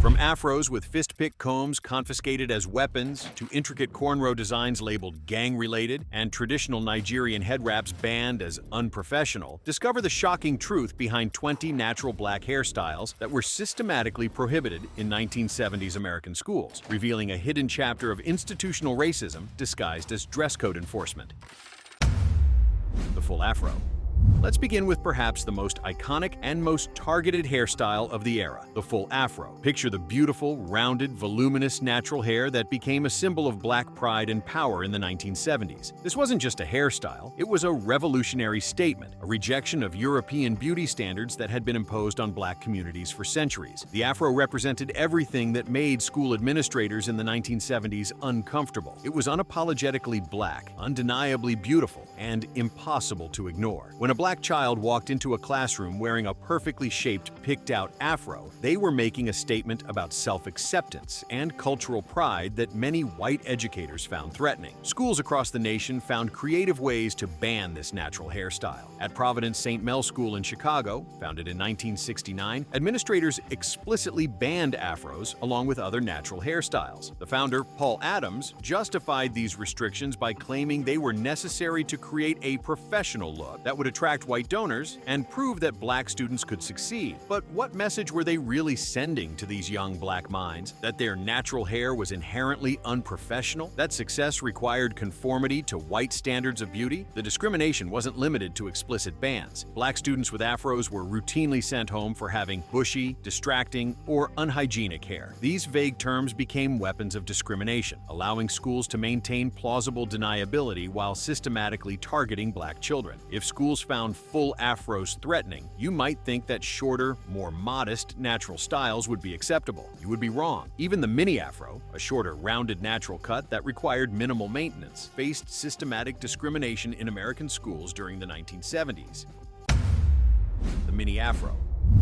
From afros with fist-pick combs confiscated as weapons, to intricate cornrow designs labeled gang-related, and traditional Nigerian head wraps banned as unprofessional, discover the shocking truth behind 20 natural black hairstyles that were systematically prohibited in 1970s American schools, revealing a hidden chapter of institutional racism disguised as dress code enforcement. The full afro. Let's begin with perhaps the most iconic and most targeted hairstyle of the era, the full afro. Picture the beautiful, rounded, voluminous natural hair that became a symbol of black pride and power in the 1970s. This wasn't just a hairstyle, it was a revolutionary statement, a rejection of European beauty standards that had been imposed on black communities for centuries. The afro represented everything that made school administrators in the 1970s uncomfortable. It was unapologetically black, undeniably beautiful, and impossible to ignore. When a black child walked into a classroom wearing a perfectly shaped, picked-out afro, they were making a statement about self-acceptance and cultural pride that many white educators found threatening. Schools across the nation found creative ways to ban this natural hairstyle. At Providence St. Mel School in Chicago, founded in 1969, administrators explicitly banned afros along with other natural hairstyles. The founder, Paul Adams, justified these restrictions by claiming they were necessary to create a professional look that would attract white donors and prove that black students could succeed. But what message were they really sending to these young black minds? That their natural hair was inherently unprofessional? That success required conformity to white standards of beauty? The discrimination wasn't limited to explicit bans. Black students with afros were routinely sent home for having bushy, distracting, or unhygienic hair. These vague terms became weapons of discrimination, allowing schools to maintain plausible deniability while systematically targeting black children. If schools found full afros threatening, you might think that shorter, more modest natural styles would be acceptable. You would be wrong. Even the mini afro, a shorter, rounded natural cut that required minimal maintenance, faced systematic discrimination in American schools during the 1970s. The mini afro.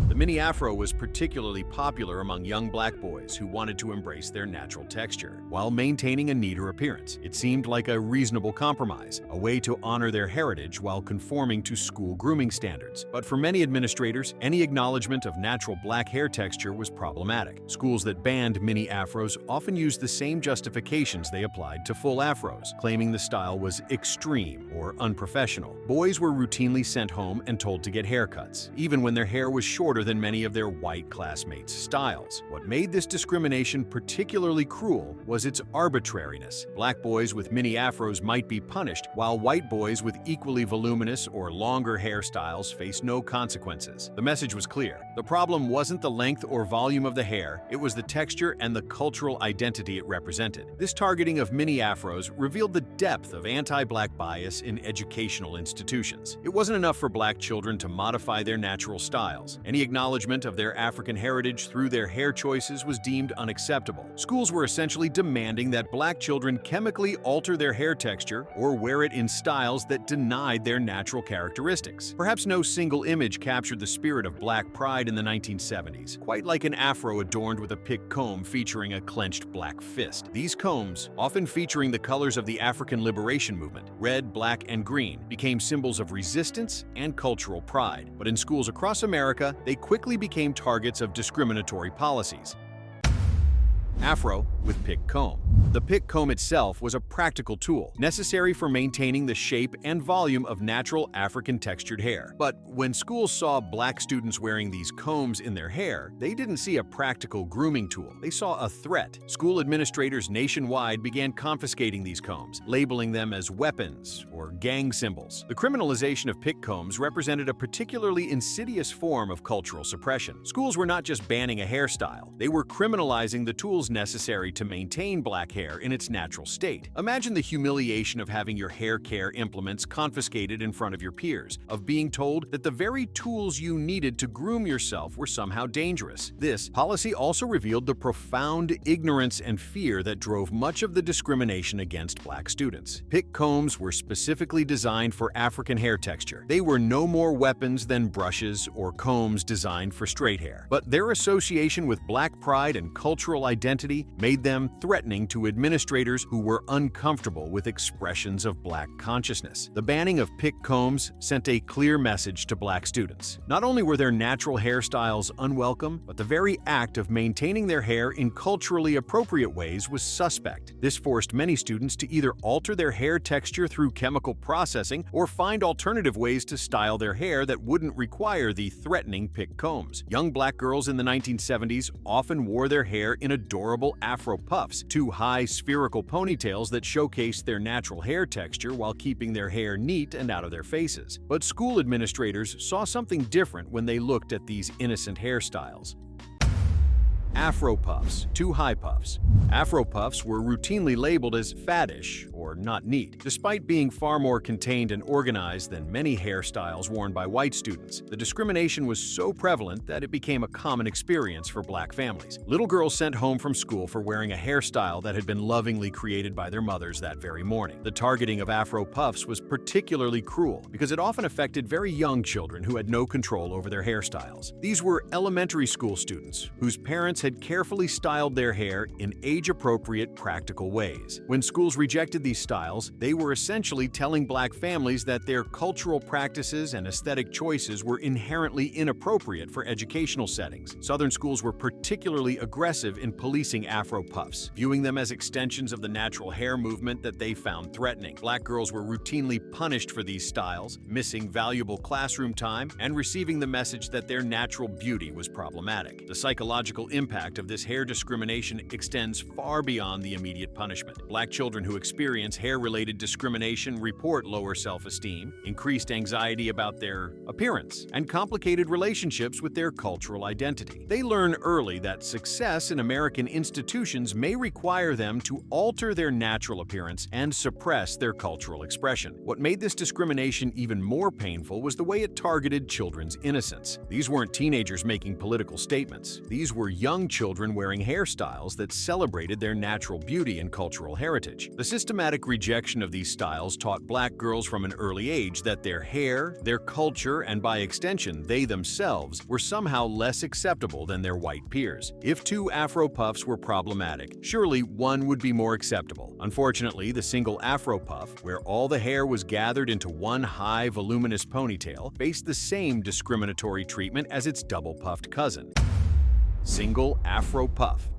The mini afro was particularly popular among young black boys who wanted to embrace their natural texture, while maintaining a neater appearance. It seemed like a reasonable compromise, a way to honor their heritage while conforming to school grooming standards. But for many administrators, any acknowledgement of natural black hair texture was problematic. Schools that banned mini afros often used the same justifications they applied to full afros, claiming the style was extreme or unprofessional. Boys were routinely sent home and told to get haircuts, even when their hair was shorter than many of their white classmates' styles. What made this discrimination particularly cruel was its arbitrariness. Black boys with mini afros might be punished, while white boys with equally voluminous or longer hairstyles faced no consequences. The message was clear. The problem wasn't the length or volume of the hair, it was the texture and the cultural identity it represented. This targeting of mini afros revealed the depth of anti-black bias in educational institutions. It wasn't enough for black children to modify their natural styles. Any acknowledgement of their African heritage through their hair choices was deemed unacceptable. Schools were essentially demanding that black children chemically alter their hair texture or wear it in styles that denied their natural characteristics. Perhaps no single image captured the spirit of black pride in the 1970s, quite like an afro adorned with a pick comb featuring a clenched black fist. These combs, often featuring the colors of the African liberation movement, red, black, and green, became symbols of resistance and cultural pride. But in schools across America, they quickly became targets of discriminatory policies. Afro with pick comb. The pick comb itself was a practical tool, necessary for maintaining the shape and volume of natural African textured hair. But when schools saw black students wearing these combs in their hair, they didn't see a practical grooming tool. They saw a threat. School administrators nationwide began confiscating these combs, labeling them as weapons or gang symbols. The criminalization of pick combs represented a particularly insidious form of cultural suppression. Schools were not just banning a hairstyle, they were criminalizing the tools necessary to maintain black hair in its natural state. Imagine the humiliation of having your hair care implements confiscated in front of your peers, of being told that the very tools you needed to groom yourself were somehow dangerous. This policy also revealed the profound ignorance and fear that drove much of the discrimination against black students. Pick combs were specifically designed for African hair texture. They were no more weapons than brushes or combs designed for straight hair. But their association with black pride and cultural identity identity made them threatening to administrators who were uncomfortable with expressions of Black consciousness. The banning of pick combs sent a clear message to Black students. Not only were their natural hairstyles unwelcome, but the very act of maintaining their hair in culturally appropriate ways was suspect. This forced many students to either alter their hair texture through chemical processing or find alternative ways to style their hair that wouldn't require the threatening pick combs. Young Black girls in the 1970s often wore their hair in adorable afro puffs, two high spherical ponytails that showcased their natural hair texture while keeping their hair neat and out of their faces. But school administrators saw something different when they looked at these innocent hairstyles. Afro puffs, two high puffs. Afro puffs were routinely labeled as faddish or not neat, despite being far more contained and organized than many hairstyles worn by white students. The discrimination was so prevalent that it became a common experience for Black families. Little girls sent home from school for wearing a hairstyle that had been lovingly created by their mothers that very morning. The targeting of Afro puffs was particularly cruel because it often affected very young children who had no control over their hairstyles. These were elementary school students whose parents had carefully styled their hair in age-appropriate, practical ways. When schools rejected these styles, they were essentially telling Black families that their cultural practices and aesthetic choices were inherently inappropriate for educational settings. Southern schools were particularly aggressive in policing Afro puffs, viewing them as extensions of the natural hair movement that they found threatening. Black girls were routinely punished for these styles, missing valuable classroom time and receiving the message that their natural beauty was problematic. The psychological impact of this hair discrimination extends far beyond the immediate punishment. Black children who experience hair-related discrimination report lower self-esteem, increased anxiety about their appearance, and complicated relationships with their cultural identity. They learn early that success in American institutions may require them to alter their natural appearance and suppress their cultural expression. What made this discrimination even more painful was the way it targeted children's innocence. These weren't teenagers making political statements. These were young children wearing hairstyles that celebrated their natural beauty and cultural heritage. The systematic rejection of these styles taught Black girls from an early age that their hair, their culture, and by extension, they themselves, were somehow less acceptable than their white peers. If two Afro puffs were problematic, surely one would be more acceptable. Unfortunately, the single Afro puff, where all the hair was gathered into one high, voluminous ponytail, faced the same discriminatory treatment as its double-puffed cousin. Single Afro puff.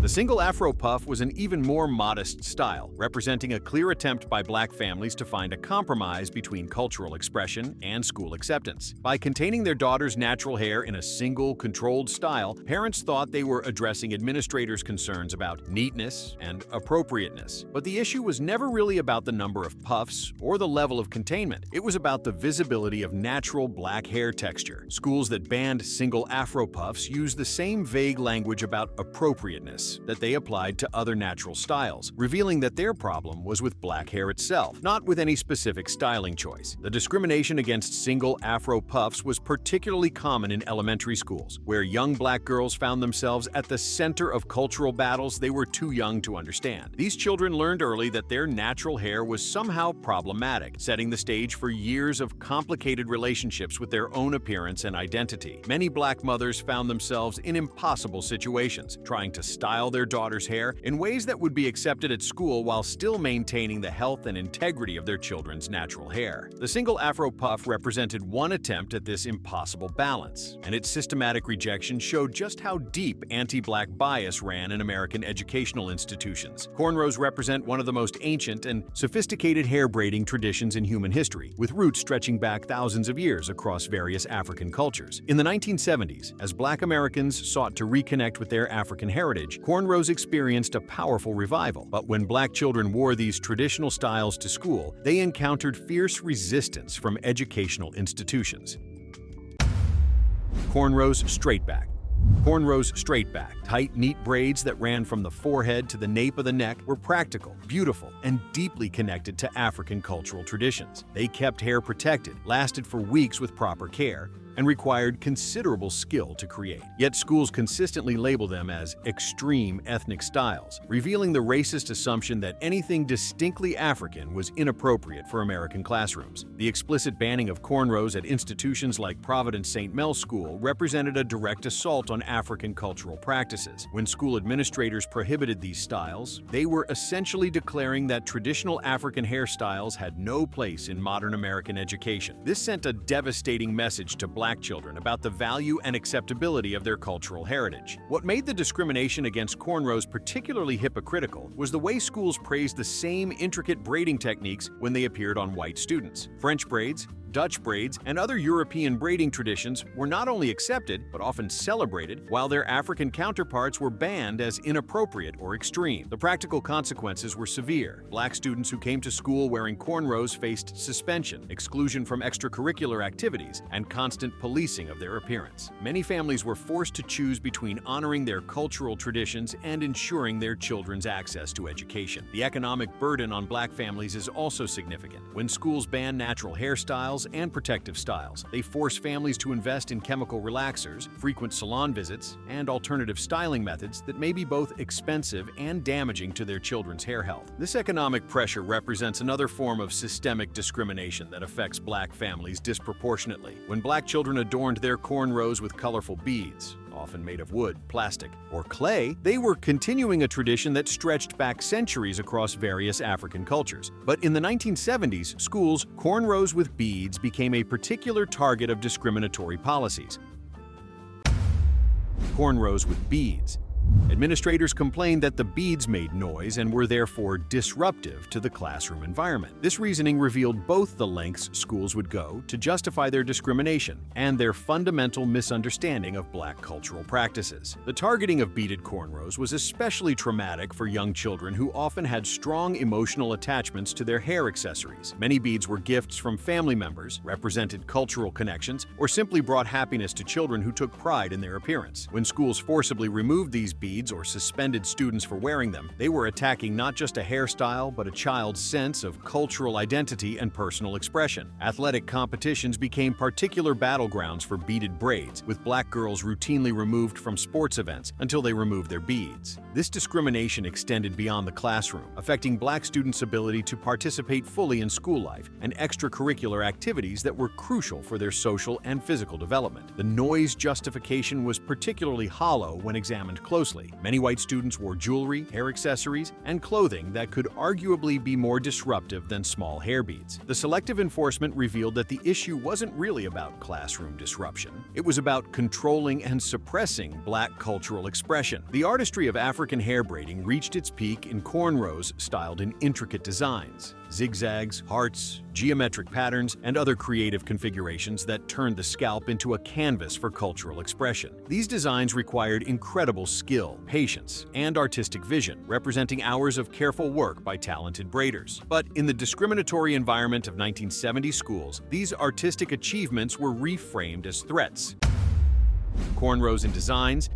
The single Afro puff was an even more modest style, representing a clear attempt by Black families to find a compromise between cultural expression and school acceptance. By containing their daughter's natural hair in a single, controlled style, parents thought they were addressing administrators' concerns about neatness and appropriateness. But the issue was never really about the number of puffs or the level of containment. It was about the visibility of natural Black hair texture. Schools that banned single Afro puffs used the same vague language about appropriateness that they applied to other natural styles, revealing that their problem was with Black hair itself, not with any specific styling choice. The discrimination against single Afro puffs was particularly common in elementary schools, where young Black girls found themselves at the center of cultural battles they were too young to understand. These children learned early that their natural hair was somehow problematic, setting the stage for years of complicated relationships with their own appearance and identity. Many Black mothers found themselves in impossible situations, trying to style their daughter's hair in ways that would be accepted at school while still maintaining the health and integrity of their children's natural hair. The single Afro puff represented one attempt at this impossible balance, and its systematic rejection showed just how deep anti-Black bias ran in American educational institutions. Cornrows represent one of the most ancient and sophisticated hair braiding traditions in human history, with roots stretching back thousands of years across various African cultures. In the 1970s, as Black Americans sought to reconnect with their African heritage, cornrows experienced a powerful revival. But when Black children wore these traditional styles to school, they encountered fierce resistance from educational institutions. Cornrows straight back. Cornrows straight back, tight, neat braids that ran from the forehead to the nape of the neck were practical, beautiful, and deeply connected to African cultural traditions. They kept hair protected, lasted for weeks with proper care, and required considerable skill to create. Yet schools consistently label them as extreme ethnic styles, revealing the racist assumption that anything distinctly African was inappropriate for American classrooms. The explicit banning of cornrows at institutions like Providence St. Mel's School represented a direct assault on African cultural practices. When school administrators prohibited these styles, they were essentially declaring that traditional African hairstyles had no place in modern American education. This sent a devastating message to Black children about the value and acceptability of their cultural heritage. What made the discrimination against cornrows particularly hypocritical was the way schools praised the same intricate braiding techniques when they appeared on white students. French braids, Dutch braids, and other European braiding traditions were not only accepted, but often celebrated, while their African counterparts were banned as inappropriate or extreme. The practical consequences were severe. Black students who came to school wearing cornrows faced suspension, exclusion from extracurricular activities, and constant policing of their appearance. Many families were forced to choose between honoring their cultural traditions and ensuring their children's access to education. The economic burden on Black families is also significant. When schools ban natural hairstyles and protective styles, they force families to invest in chemical relaxers, frequent salon visits, and alternative styling methods that may be both expensive and damaging to their children's hair health. This economic pressure represents another form of systemic discrimination that affects Black families disproportionately. When Black children adorned their cornrows with colorful beads, often made of wood, plastic, or clay, they were continuing a tradition that stretched back centuries across various African cultures. But in the 1970s, schools, cornrows with beads became a particular target of discriminatory policies. Cornrows with beads. Administrators complained that the beads made noise and were therefore disruptive to the classroom environment. This reasoning revealed both the lengths schools would go to justify their discrimination and their fundamental misunderstanding of Black cultural practices. The targeting of beaded cornrows was especially traumatic for young children who often had strong emotional attachments to their hair accessories. Many beads were gifts from family members, represented cultural connections, or simply brought happiness to children who took pride in their appearance. When schools forcibly removed these beads or suspended students for wearing them, they were attacking not just a hairstyle, but a child's sense of cultural identity and personal expression. Athletic competitions became particular battlegrounds for beaded braids, with Black girls routinely removed from sports events until they removed their beads. This discrimination extended beyond the classroom, affecting Black students' ability to participate fully in school life and extracurricular activities that were crucial for their social and physical development. The noise justification was particularly hollow when examined closely. Many white students wore jewelry, hair accessories, and clothing that could arguably be more disruptive than small hair beads. The selective enforcement revealed that the issue wasn't really about classroom disruption. It was about controlling and suppressing Black cultural expression. The artistry of African hair braiding reached its peak in cornrows styled in intricate designs. Zigzags, hearts, geometric patterns, and other creative configurations that turned the scalp into a canvas for cultural expression. These designs required incredible skill, patience, and artistic vision, representing hours of careful work by talented braiders. But in the discriminatory environment of 1970 schools, these artistic achievements were reframed as threats. Cornrows and designs.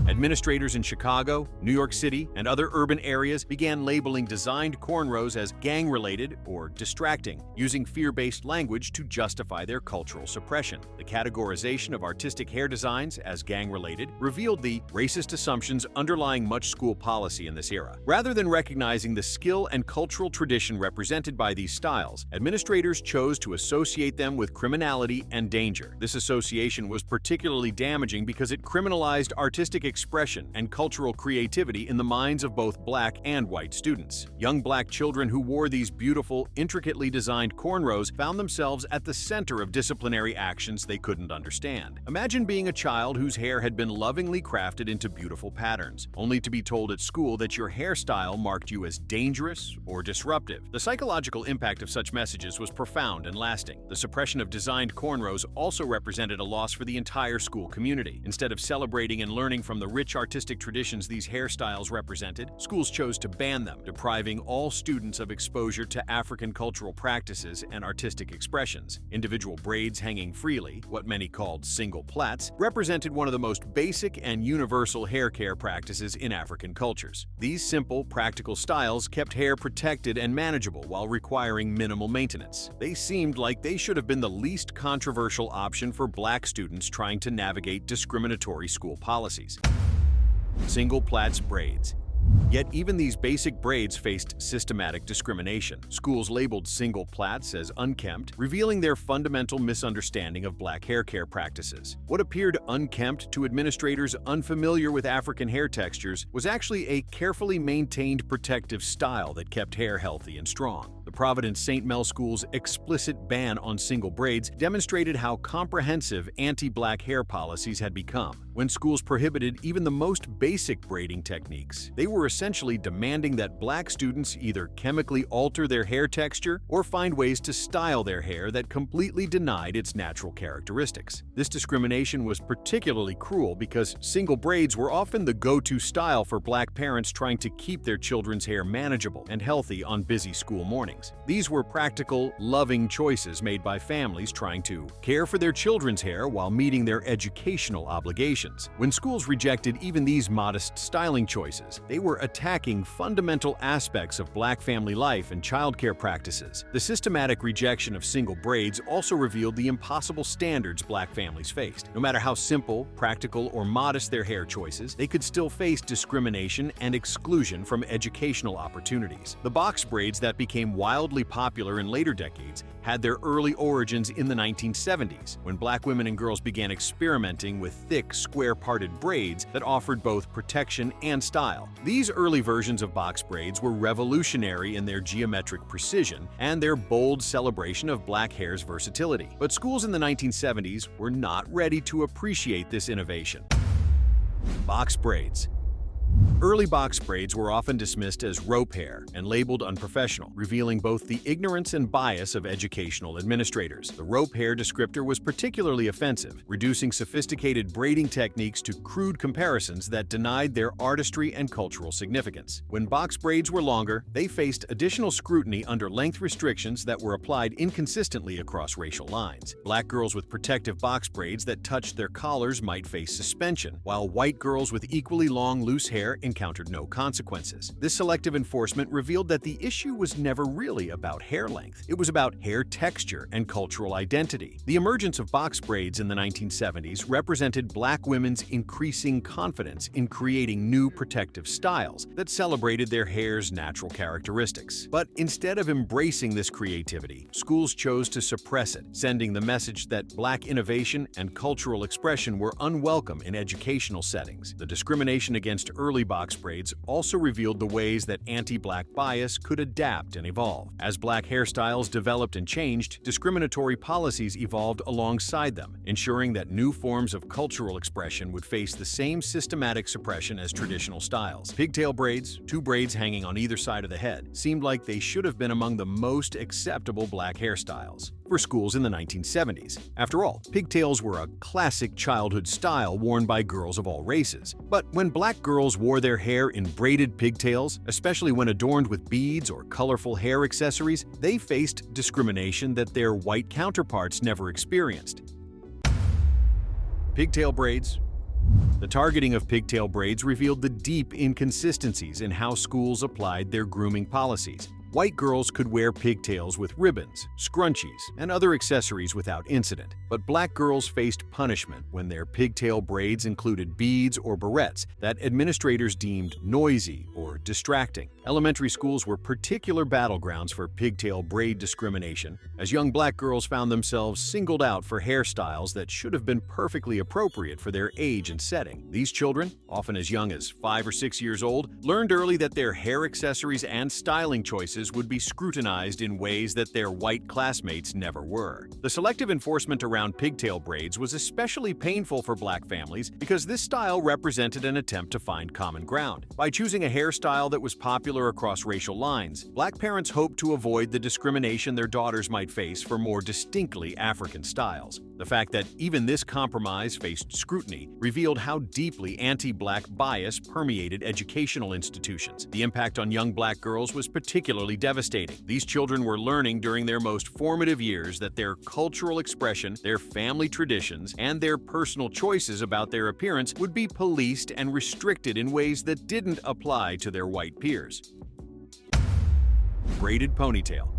Administrators in Chicago, New York City, and other urban areas began labeling designed cornrows as gang-related or distracting, using fear-based language to justify their cultural suppression. The categorization of artistic hair designs as gang-related revealed the racist assumptions underlying much school policy in this era. Rather than recognizing the skill and cultural tradition represented by these styles, administrators chose to associate them with criminality and danger. This association was particularly damaging because it criminalized artistic expression and cultural creativity in the minds of both Black and white students. Young Black children who wore these beautiful, intricately designed cornrows found themselves at the center of disciplinary actions they couldn't understand. Imagine being a child whose hair had been lovingly crafted into beautiful patterns, only to be told at school that your hairstyle marked you as dangerous or disruptive. The psychological impact of such messages was profound and lasting. The suppression of designed cornrows also represented a loss for the entire school community. Instead of celebrating and learning Benefiting from the rich artistic traditions these hairstyles represented, schools chose to ban them, depriving all students of exposure to African cultural practices and artistic expressions. Individual braids hanging freely, what many called single plaits, represented one of the most basic and universal hair care practices in African cultures. These simple, practical styles kept hair protected and manageable while requiring minimal maintenance. They seemed like they should have been the least controversial option for Black students trying to navigate discriminatory school policies. Single plaits braids. Yet even these basic braids faced systematic discrimination. Schools labeled single plaits as unkempt, revealing their fundamental misunderstanding of Black hair care practices. What appeared unkempt to administrators unfamiliar with African hair textures was actually a carefully maintained protective style that kept hair healthy and strong. The Providence St. Mel School's explicit ban on single braids demonstrated how comprehensive anti-Black hair policies had become. When schools prohibited even the most basic braiding techniques, they were essentially demanding that Black students either chemically alter their hair texture or find ways to style their hair that completely denied its natural characteristics. This discrimination was particularly cruel because single braids were often the go-to style for Black parents trying to keep their children's hair manageable and healthy on busy school mornings. These were practical, loving choices made by families trying to care for their children's hair while meeting their educational obligations. When schools rejected even these modest styling choices, they were attacking fundamental aspects of Black family life and childcare practices. The systematic rejection of single braids also revealed the impossible standards Black families faced. No matter how simple, practical, or modest their hair choices, they could still face discrimination and exclusion from educational opportunities. The box braids that became wildly popular in later decades had their early origins in the 1970s, when Black women and girls began experimenting with thick, square-parted braids that offered both protection and style. These early versions of box braids were revolutionary in their geometric precision and their bold celebration of Black hair's versatility. But schools in the 1970s were not ready to appreciate this innovation. Box braids. Early box braids were often dismissed as rope hair and labeled unprofessional, revealing both the ignorance and bias of educational administrators. The rope hair descriptor was particularly offensive, reducing sophisticated braiding techniques to crude comparisons that denied their artistry and cultural significance. When box braids were longer, they faced additional scrutiny under length restrictions that were applied inconsistently across racial lines. Black girls with protective box braids that touched their collars might face suspension, while white girls with equally long, loose hair encountered no consequences. This selective enforcement revealed that the issue was never really about hair length. It was about hair texture and cultural identity. The emergence of box braids in the 1970s represented Black women's increasing confidence in creating new protective styles that celebrated their hair's natural characteristics. But instead of embracing this creativity, schools chose to suppress it, sending the message that Black innovation and cultural expression were unwelcome in educational settings. The discrimination against early box braids also revealed the ways that anti-Black bias could adapt and evolve. As Black hairstyles developed and changed, discriminatory policies evolved alongside them, ensuring that new forms of cultural expression would face the same systematic suppression as traditional styles. Pigtail braids, two braids hanging on either side of the head, seemed like they should have been among the most acceptable Black hairstyles for schools in the 1970s. After all, pigtails were a classic childhood style worn by girls of all races. But when Black girls wore their hair in braided pigtails, especially when adorned with beads or colorful hair accessories, they faced discrimination that their white counterparts never experienced. Pigtail braids. The targeting of pigtail braids revealed the deep inconsistencies in how schools applied their grooming policies. White girls could wear pigtails with ribbons, scrunchies, and other accessories without incident, but Black girls faced punishment when their pigtail braids included beads or barrettes that administrators deemed noisy or distracting. Elementary schools were particular battlegrounds for pigtail braid discrimination, as young Black girls found themselves singled out for hairstyles that should have been perfectly appropriate for their age and setting. These children, often as young as 5 or 6 years old, learned early that their hair accessories and styling choices would be scrutinized in ways that their white classmates never were. The selective enforcement around pigtail braids was especially painful for Black families because this style represented an attempt to find common ground. By choosing a hairstyle that was popular across racial lines, Black parents hoped to avoid the discrimination their daughters might face for more distinctly African styles. The fact that even this compromise faced scrutiny revealed how deeply anti-Black bias permeated educational institutions. The impact on young Black girls was particularly devastating. These children were learning during their most formative years that their cultural expression, their family traditions, and their personal choices about their appearance would be policed and restricted in ways that didn't apply to their white peers. Braided ponytail.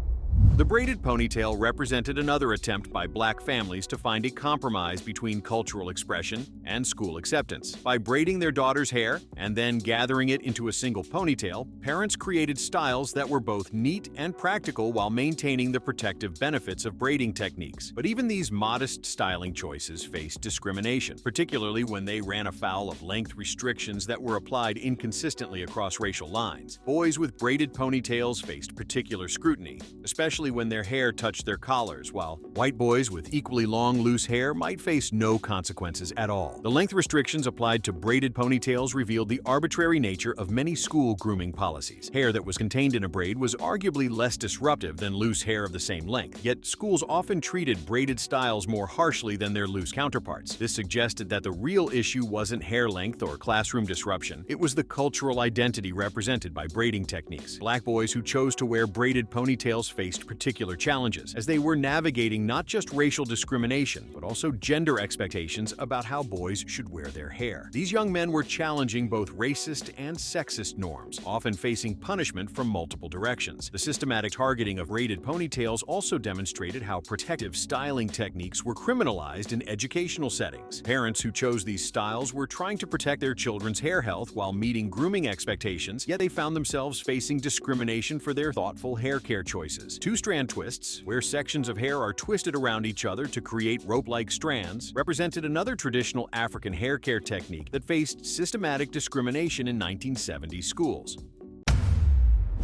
The braided ponytail represented another attempt by Black families to find a compromise between cultural expression and school acceptance. By braiding their daughter's hair and then gathering it into a single ponytail, parents created styles that were both neat and practical while maintaining the protective benefits of braiding techniques. But even these modest styling choices faced discrimination, particularly when they ran afoul of length restrictions that were applied inconsistently across racial lines. Boys with braided ponytails faced particular scrutiny, especially when their hair touched their collars, while white boys with equally long, loose hair might face no consequences at all. The length restrictions applied to braided ponytails revealed the arbitrary nature of many school grooming policies. Hair that was contained in a braid was arguably less disruptive than loose hair of the same length, yet schools often treated braided styles more harshly than their loose counterparts. This suggested that the real issue wasn't hair length or classroom disruption, it was the cultural identity represented by braiding techniques. Black boys who chose to wear braided ponytails faced particular challenges, as they were navigating not just racial discrimination, but also gender expectations about how boys should wear their hair. These young men were challenging both racist and sexist norms, often facing punishment from multiple directions. The systematic targeting of braided ponytails also demonstrated how protective styling techniques were criminalized in educational settings. Parents who chose these styles were trying to protect their children's hair health while meeting grooming expectations, yet they found themselves facing discrimination for their thoughtful hair care choices. Two-strand twists, where sections of hair are twisted around each other to create rope-like strands, represented another traditional African hair care technique that faced systematic discrimination in 1970s schools.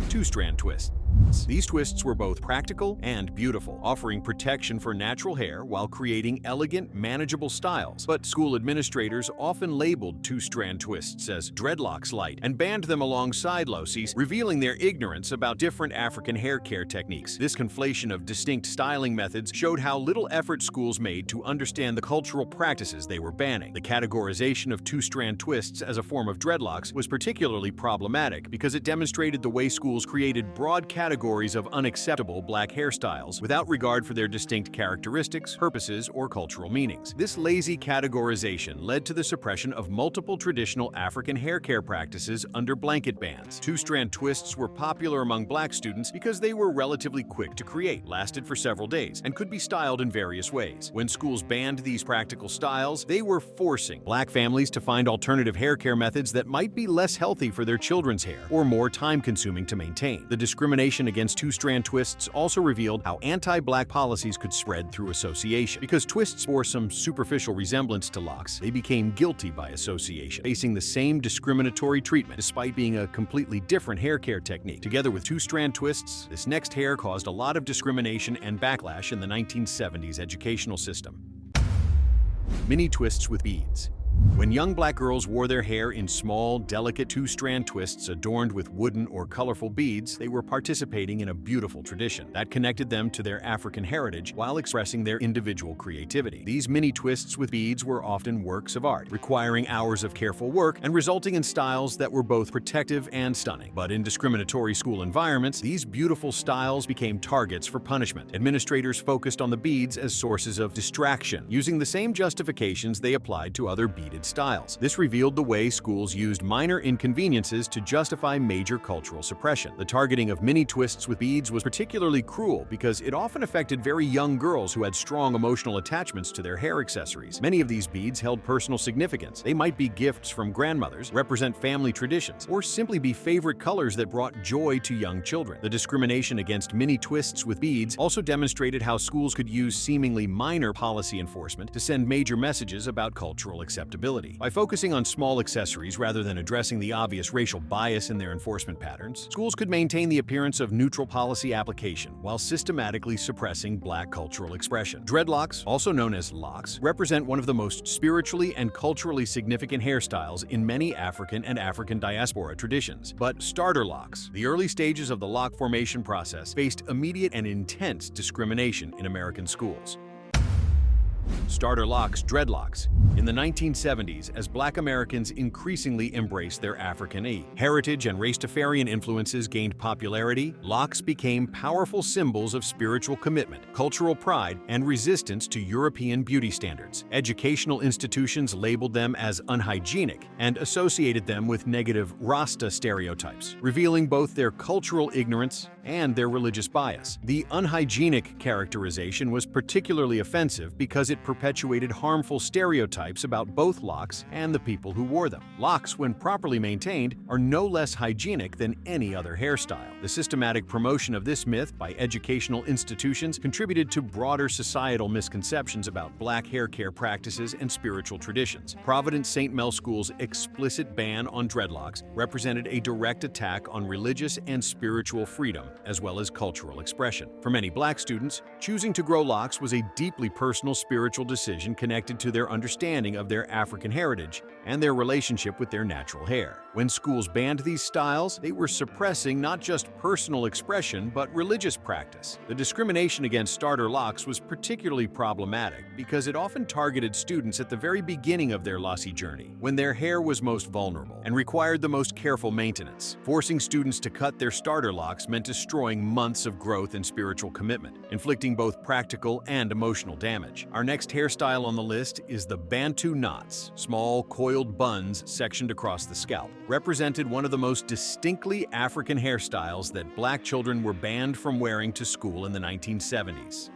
Two-strand twists. These twists were both practical and beautiful, offering protection for natural hair while creating elegant, manageable styles. But school administrators often labeled two-strand twists as dreadlocks light and banned them alongside locies, revealing their ignorance about different African hair care techniques. This conflation of distinct styling methods showed how little effort schools made to understand the cultural practices they were banning. The categorization of two-strand twists as a form of dreadlocks was particularly problematic because it demonstrated the way schools created broad categories of unacceptable Black hairstyles without regard for their distinct characteristics, purposes, or cultural meanings. This lazy categorization led to the suppression of multiple traditional African hair care practices under blanket bans. Two-strand twists were popular among Black students because they were relatively quick to create, lasted for several days, and could be styled in various ways. When schools banned these practical styles, they were forcing Black families to find alternative hair care methods that might be less healthy for their children's hair or more time-consuming to maintain. The discrimination against two-strand twists also revealed how anti-Black policies could spread through association. Because twists bore some superficial resemblance to locks, they became guilty by association, facing the same discriminatory treatment despite being a completely different hair care technique. Together with two-strand twists, this next hair caused a lot of discrimination and backlash in the 1970s educational system. Mini twists with beads. When young Black girls wore their hair in small, delicate two-strand twists adorned with wooden or colorful beads, they were participating in a beautiful tradition that connected them to their African heritage while expressing their individual creativity. These mini twists with beads were often works of art, requiring hours of careful work and resulting in styles that were both protective and stunning. But in discriminatory school environments, these beautiful styles became targets for punishment. Administrators focused on the beads as sources of distraction, using the same justifications they applied to other beaded styles. This revealed the way schools used minor inconveniences to justify major cultural suppression. The targeting of mini twists with beads was particularly cruel because it often affected very young girls who had strong emotional attachments to their hair accessories. Many of these beads held personal significance. They might be gifts from grandmothers, represent family traditions, or simply be favorite colors that brought joy to young children. The discrimination against mini twists with beads also demonstrated how schools could use seemingly minor policy enforcement to send major messages about cultural acceptability. By focusing on small accessories rather than addressing the obvious racial bias in their enforcement patterns, schools could maintain the appearance of neutral policy application while systematically suppressing Black cultural expression. Dreadlocks, also known as locks, represent one of the most spiritually and culturally significant hairstyles in many African and African diaspora traditions. But starter locks, the early stages of the lock formation process, faced immediate and intense discrimination in American schools. Starter locks, dreadlocks. In the 1970s, as Black Americans increasingly embraced their African heritage and Rastafarian influences gained popularity, locks became powerful symbols of spiritual commitment, cultural pride, and resistance to European beauty standards. Educational institutions labeled them as unhygienic and associated them with negative Rasta stereotypes, revealing both their cultural ignorance and their religious bias. The unhygienic characterization was particularly offensive because it perpetuated harmful stereotypes about both locks and the people who wore them. Locks, when properly maintained, are no less hygienic than any other hairstyle. The systematic promotion of this myth by educational institutions contributed to broader societal misconceptions about Black hair care practices and spiritual traditions. Providence St. Mel School's explicit ban on dreadlocks represented a direct attack on religious and spiritual freedom, as well as cultural expression. For many Black students, choosing to grow locks was a deeply personal spiritual decision connected to their understanding of their African heritage and their relationship with their natural hair. When schools banned these styles, they were suppressing not just personal expression but religious practice. The discrimination against starter locks was particularly problematic because it often targeted students at the very beginning of their lossy journey, when their hair was most vulnerable and required the most careful maintenance. Forcing students to cut their starter locks meant destroying months of growth and spiritual commitment, inflicting both practical and emotional damage. Our next hairstyle on the list is the Bantu knots, small coiled buns sectioned across the scalp, represented one of the most distinctly African hairstyles that Black children were banned from wearing to school in the 1970s.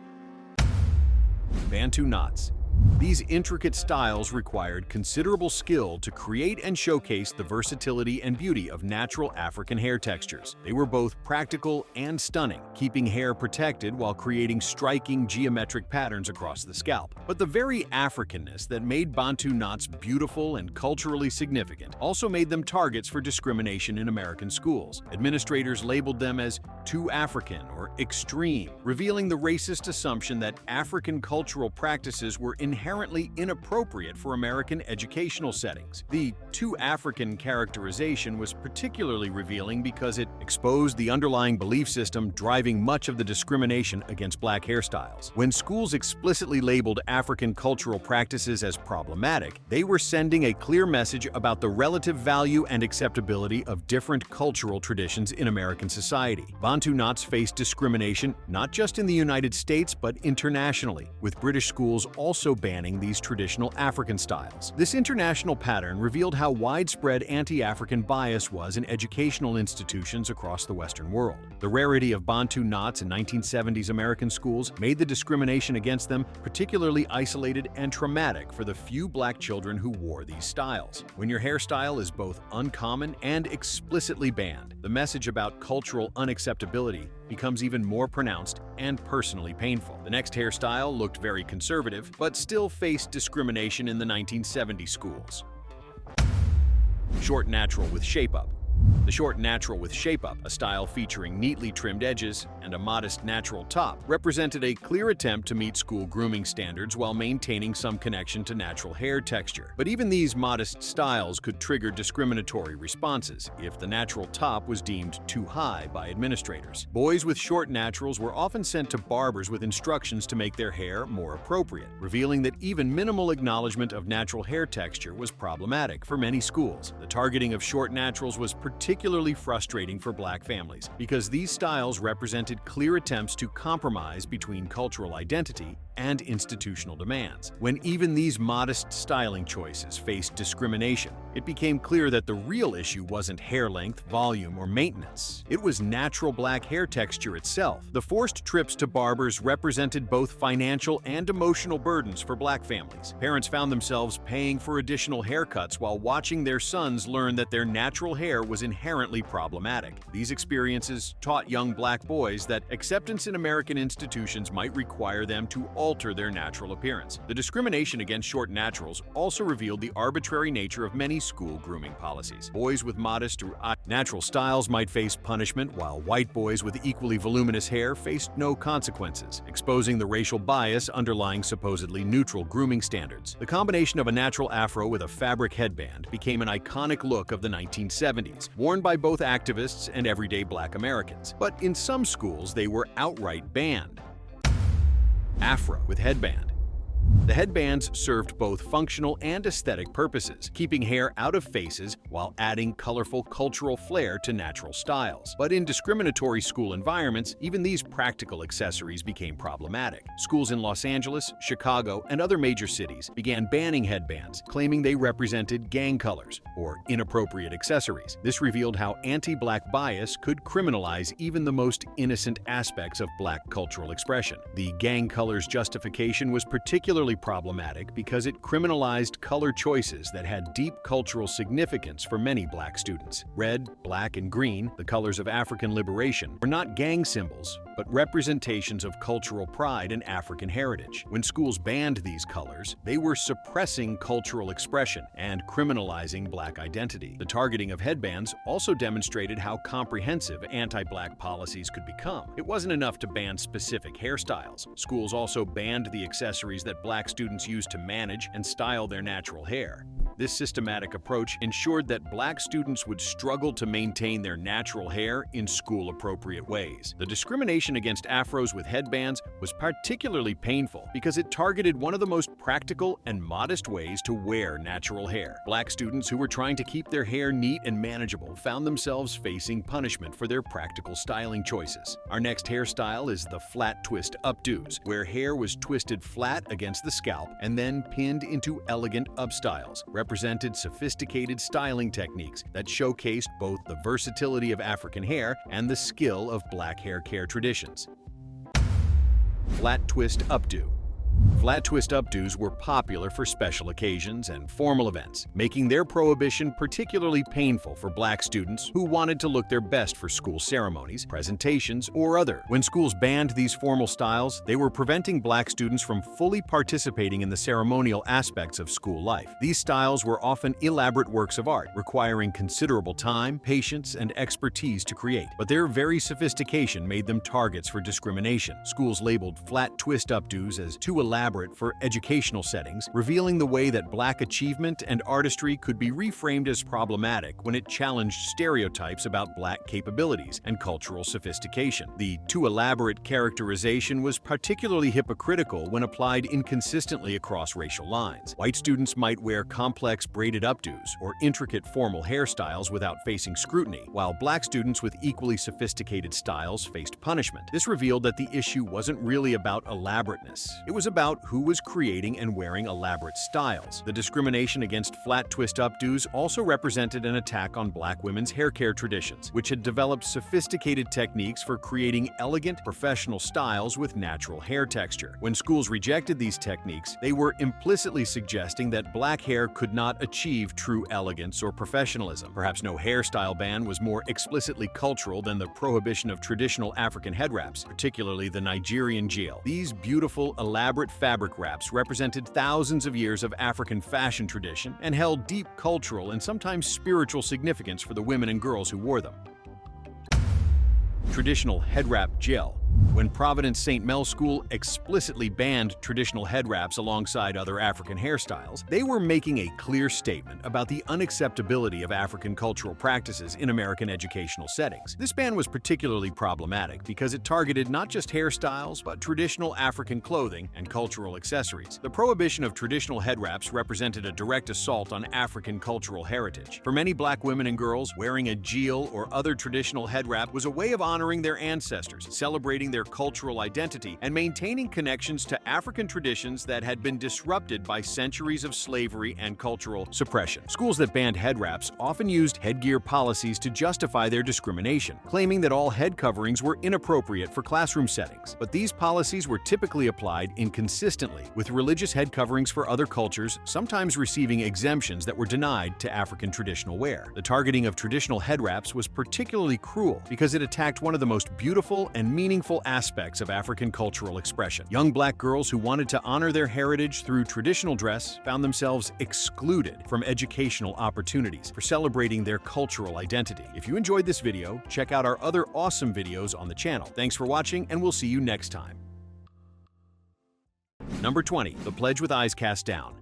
Bantu knots. These intricate styles required considerable skill to create and showcase the versatility and beauty of natural African hair textures. They were both practical and stunning, keeping hair protected while creating striking geometric patterns across the scalp. But the very Africanness that made Bantu knots beautiful and culturally significant also made them targets for discrimination in American schools. Administrators labeled them as too African or extreme, revealing the racist assumption that African cultural practices were inherently inappropriate for American educational settings. The too African characterization was particularly revealing because it exposed the underlying belief system driving much of the discrimination against Black hairstyles. When schools explicitly labeled African cultural practices as problematic, they were sending a clear message about the relative value and acceptability of different cultural traditions in American society. Bantu knots faced discrimination not just in the United States but internationally, with British schools also banning these traditional African styles. This international pattern revealed how widespread anti-African bias was in educational institutions across the Western world. The rarity of Bantu knots in 1970s American schools made the discrimination against them particularly isolated and traumatic for the few Black children who wore these styles. When your hairstyle is both uncommon and explicitly banned, the message about cultural unacceptability becomes even more pronounced and personally painful. The next hairstyle looked very conservative, but still faced discrimination in the 1970 schools. Short natural with shape-up. The short natural with shape-up, a style featuring neatly trimmed edges and a modest natural top, represented a clear attempt to meet school grooming standards while maintaining some connection to natural hair texture. But even these modest styles could trigger discriminatory responses if the natural top was deemed too high by administrators. Boys with short naturals were often sent to barbers with instructions to make their hair more appropriate, revealing that even minimal acknowledgement of natural hair texture was problematic for many schools. The targeting of short naturals was particularly frustrating for Black families because these styles represented clear attempts to compromise between cultural identity and institutional demands. When even these modest styling choices faced discrimination, it became clear that the real issue wasn't hair length, volume, or maintenance. It was natural Black hair texture itself. The forced trips to barbers represented both financial and emotional burdens for Black families. Parents found themselves paying for additional haircuts while watching their sons learn that their natural hair was inherently problematic. These experiences taught young Black boys that acceptance in American institutions might require them to alter their natural appearance. The discrimination against short naturals also revealed the arbitrary nature of many school grooming policies. Boys with modest or natural styles might face punishment, while white boys with equally voluminous hair faced no consequences, exposing the racial bias underlying supposedly neutral grooming standards. The combination of a natural afro with a fabric headband became an iconic look of the 1970s, worn by both activists and everyday Black Americans. But in some schools, they were outright banned. Afro with headband. The The headbands served both functional and aesthetic purposes, keeping hair out of faces while adding colorful cultural flair to natural styles. But in discriminatory school environments, even these practical accessories became problematic. Schools in Los Angeles, Chicago, and other major cities began banning headbands, claiming they represented gang colors or inappropriate accessories. This revealed how anti-Black bias could criminalize even the most innocent aspects of Black cultural expression. The gang colors justification was particularly problematic because it criminalized color choices that had deep cultural significance for many Black students. Red, black, and green, the colors of African liberation, were not gang symbols, but representations of cultural pride and African heritage. When schools banned these colors, they were suppressing cultural expression and criminalizing Black identity. The targeting of headbands also demonstrated how comprehensive anti-Black policies could become. It wasn't enough to ban specific hairstyles. Schools also banned the accessories that Black students used to manage and style their natural hair. This systematic approach ensured that Black students would struggle to maintain their natural hair in school-appropriate ways. The discrimination against afros with headbands was particularly painful because it targeted one of the most practical and modest ways to wear natural hair. Black students who were trying to keep their hair neat and manageable found themselves facing punishment for their practical styling choices. Our next hairstyle is the flat twist updos, where hair was twisted flat against the scalp and then pinned into elegant upstyles, represented sophisticated styling techniques that showcased both the versatility of African hair and the skill of Black hair care traditions. Flat twist updo. Flat twist updos were popular for special occasions and formal events, making their prohibition particularly painful for Black students who wanted to look their best for school ceremonies, presentations, or other. When schools banned these formal styles, they were preventing Black students from fully participating in the ceremonial aspects of school life. These styles were often elaborate works of art, requiring considerable time, patience, and expertise to create, but their very sophistication made them targets for discrimination. Schools labeled flat twist updos as too elaborate for educational settings, revealing the way that Black achievement and artistry could be reframed as problematic when it challenged stereotypes about Black capabilities and cultural sophistication. The too elaborate characterization was particularly hypocritical when applied inconsistently across racial lines. White students might wear complex braided updos or intricate formal hairstyles without facing scrutiny, while Black students with equally sophisticated styles faced punishment. This revealed that the issue wasn't really about elaborateness. It was about who was creating and wearing elaborate styles. The discrimination against flat twist updos also represented an attack on Black women's hair care traditions, which had developed sophisticated techniques for creating elegant, professional styles with natural hair texture. When schools rejected these techniques, they were implicitly suggesting that Black hair could not achieve true elegance or professionalism. Perhaps no hairstyle ban was more explicitly cultural than the prohibition of traditional African head wraps, particularly the Nigerian jil. These beautiful, elaborate fabric wraps represented thousands of years of African fashion tradition and held deep cultural and sometimes spiritual significance for the women and girls who wore them. Traditional head wrap gel. When Providence St. Mel School explicitly banned traditional head wraps alongside other African hairstyles, they were making a clear statement about the unacceptability of African cultural practices in American educational settings. This ban was particularly problematic because it targeted not just hairstyles, but traditional African clothing and cultural accessories. The prohibition of traditional head wraps represented a direct assault on African cultural heritage. For many Black women and girls, wearing a jil or other traditional head wrap was a way of honoring their ancestors, celebrating their cultural identity, and maintaining connections to African traditions that had been disrupted by centuries of slavery and cultural suppression. Schools that banned head wraps often used headgear policies to justify their discrimination, claiming that all head coverings were inappropriate for classroom settings. But these policies were typically applied inconsistently, with religious head coverings for other cultures sometimes receiving exemptions that were denied to African traditional wear. The targeting of traditional head wraps was particularly cruel because it attacked one of the most beautiful and meaningful aspects of African cultural expression. Young Black girls who wanted to honor their heritage through traditional dress found themselves excluded from educational opportunities for celebrating their cultural identity. If you enjoyed this video, check out our other awesome videos on the channel. Thanks for watching, and we'll see you next time. Number 20. The Pledge with Eyes Cast Down.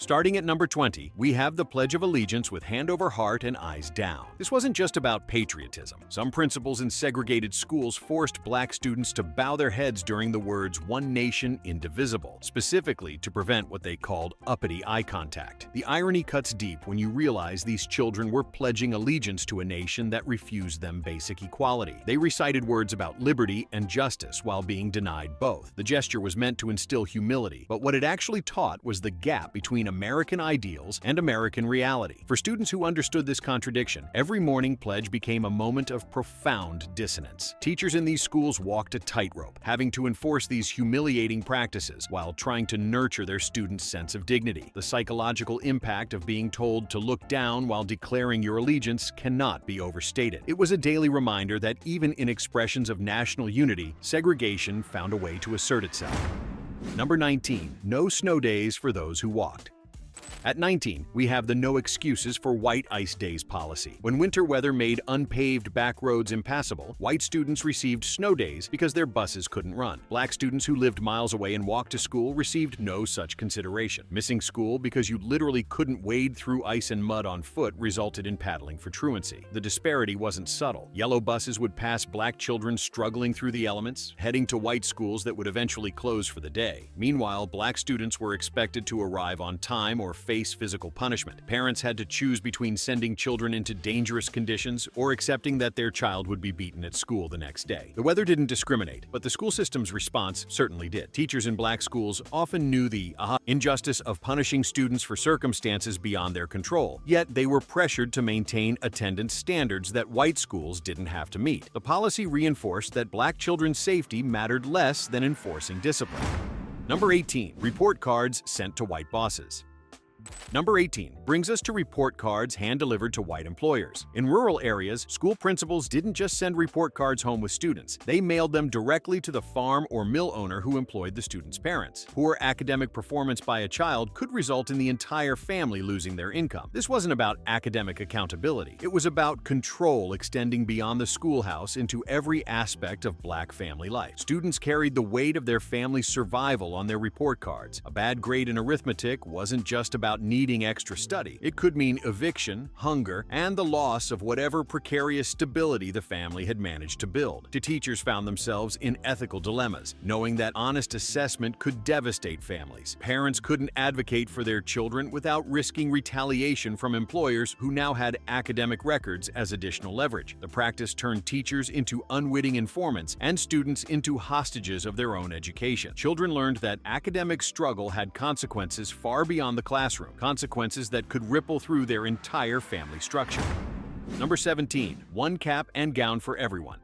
Starting at number 20, we have the Pledge of Allegiance with hand over heart and eyes down. This wasn't just about patriotism. Some principals in segregated schools forced black students to bow their heads during the words "One Nation, Indivisible," specifically to prevent what they called uppity eye contact. The irony cuts deep when you realize these children were pledging allegiance to a nation that refused them basic equality. They recited words about liberty and justice while being denied both. The gesture was meant to instill humility, but what it actually taught was the gap between American ideals and American reality. For students who understood this contradiction, every morning pledge became a moment of profound dissonance. Teachers in these schools walked a tightrope, having to enforce these humiliating practices while trying to nurture their students' sense of dignity. The psychological impact of being told to look down while declaring your allegiance cannot be overstated. It was a daily reminder that even in expressions of national unity, segregation found a way to assert itself. Number 19. No snow days for those who walked. At 19, we have the no excuses for white ice days policy. When winter weather made unpaved back roads impassable, white students received snow days because their buses couldn't run. Black students who lived miles away and walked to school received no such consideration. Missing school because you literally couldn't wade through ice and mud on foot resulted in paddling for truancy. The disparity wasn't subtle. Yellow buses would pass black children struggling through the elements, heading to white schools that would eventually close for the day. Meanwhile, black students were expected to arrive on time or face physical punishment. Parents had to choose between sending children into dangerous conditions or accepting that their child would be beaten at school the next day. The weather didn't discriminate, but the school system's response certainly did. Teachers in black schools often knew the injustice of punishing students for circumstances beyond their control, yet they were pressured to maintain attendance standards that white schools didn't have to meet. The policy reinforced that black children's safety mattered less than enforcing discipline. Number 18. Report cards sent to white bosses. Number 18 brings us to report cards hand-delivered to white employers. In rural areas, school principals didn't just send report cards home with students. They mailed them directly to the farm or mill owner who employed the student's parents. Poor academic performance by a child could result in the entire family losing their income. This wasn't about academic accountability. It was about control extending beyond the schoolhouse into every aspect of black family life. Students carried the weight of their family's survival on their report cards. A bad grade in arithmetic wasn't just about needing extra study. It could mean eviction, hunger, and the loss of whatever precarious stability the family had managed to build. The teachers found themselves in ethical dilemmas, knowing that honest assessment could devastate families. Parents couldn't advocate for their children without risking retaliation from employers who now had academic records as additional leverage. The practice turned teachers into unwitting informants and students into hostages of their own education. Children learned that academic struggle had consequences far beyond the classroom, consequences that could ripple through their entire family structure. Number 17. One cap and gown for everyone.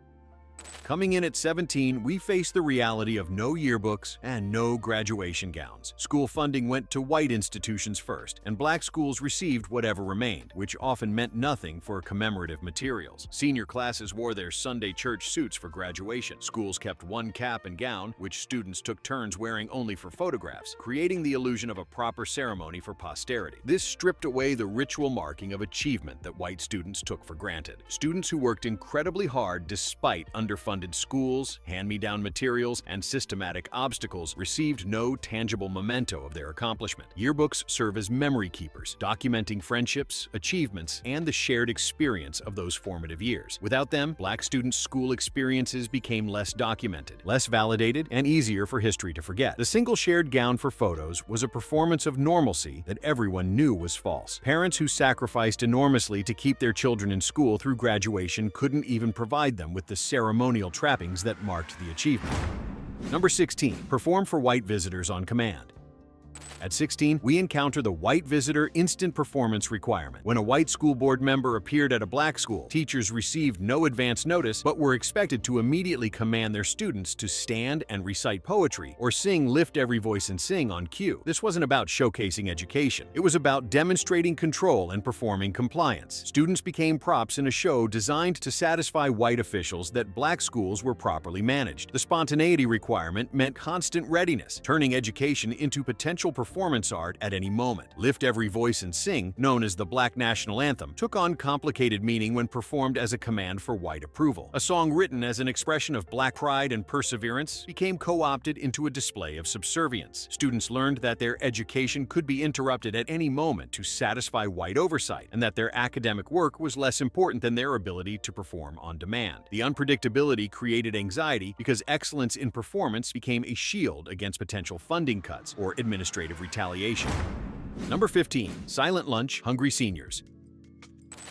Coming in at 17, we face the reality of no yearbooks and no graduation gowns. School funding went to white institutions first, and black schools received whatever remained, which often meant nothing for commemorative materials. Senior classes wore their Sunday church suits for graduation. Schools kept one cap and gown, which students took turns wearing only for photographs, creating the illusion of a proper ceremony for posterity. This stripped away the ritual marking of achievement that white students took for granted. Students who worked incredibly hard despite underfunded schools, hand-me-down materials, and systematic obstacles received no tangible memento of their accomplishment. Yearbooks serve as memory keepers, documenting friendships, achievements, and the shared experience of those formative years. Without them, black students' school experiences became less documented, less validated, and easier for history to forget. The single shared gown for photos was a performance of normalcy that everyone knew was false. Parents who sacrificed enormously to keep their children in school through graduation couldn't even provide them with the ceremonial trappings that marked the achievement. Number 16. Perform for white visitors on command. At 16, we encounter the white visitor instant performance requirement. When a white school board member appeared at a black school, teachers received no advance notice but were expected to immediately command their students to stand and recite poetry or sing Lift Every Voice and Sing on cue. This wasn't about showcasing education. It was about demonstrating control and performing compliance. Students became props in a show designed to satisfy white officials that black schools were properly managed. The spontaneity requirement meant constant readiness, turning education into potential potential performance art at any moment. Lift Every Voice and Sing, known as the Black National Anthem, took on complicated meaning when performed as a command for white approval. A song written as an expression of black pride and perseverance became co-opted into a display of subservience. Students learned that their education could be interrupted at any moment to satisfy white oversight, and that their academic work was less important than their ability to perform on demand. The unpredictability created anxiety because excellence in performance became a shield against potential funding cuts or administrative retaliation. Number 15. Silent Lunch, Hungry Seniors.